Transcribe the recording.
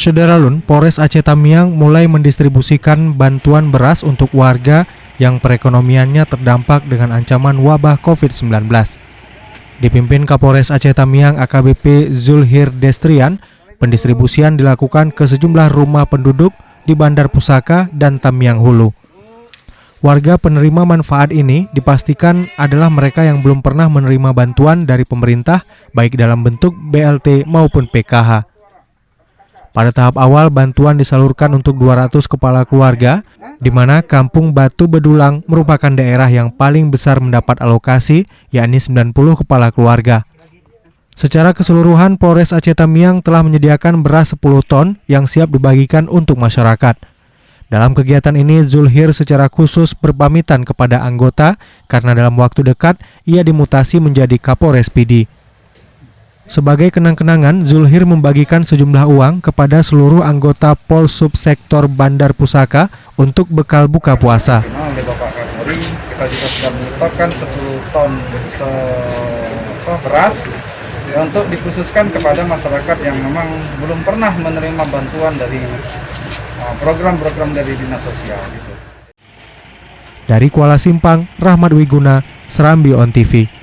Sederalun, Polres Aceh Tamiang mulai mendistribusikan bantuan beras untuk warga yang perekonomiannya terdampak dengan ancaman wabah COVID-19. Dipimpin Kapolres Aceh Tamiang AKBP Zulhir Destrian, pendistribusian dilakukan ke sejumlah rumah penduduk di Bandar Pusaka dan Tamiang Hulu. Warga penerima manfaat ini dipastikan adalah mereka yang belum pernah menerima bantuan dari pemerintah, baik dalam bentuk BLT maupun PKH. Pada tahap awal, bantuan disalurkan untuk 200 kepala keluarga, di mana Kampung Batu Bedulang merupakan daerah yang paling besar mendapat alokasi, yakni 90 kepala keluarga. Secara keseluruhan, Polres Aceh Tamiang telah menyediakan beras 10 ton yang siap dibagikan untuk masyarakat. Dalam kegiatan ini, Zulhir secara khusus berpamitan kepada anggota karena dalam waktu dekat ia dimutasi menjadi Kapolres PD. Sebagai kenang-kenangan, Zulhir membagikan sejumlah uang kepada seluruh anggota Polsub Sektor Bandar Pusaka untuk bekal buka puasa. Oleh Bapak Kapolri, kita juga sudah menyetorkan 10 ton beras untuk dikhususkan kepada masyarakat yang memang belum pernah menerima bantuan dari program-program dari Dinas Sosial. Dari Kuala Simpang, Rahmat Wiguna, Serambi On TV.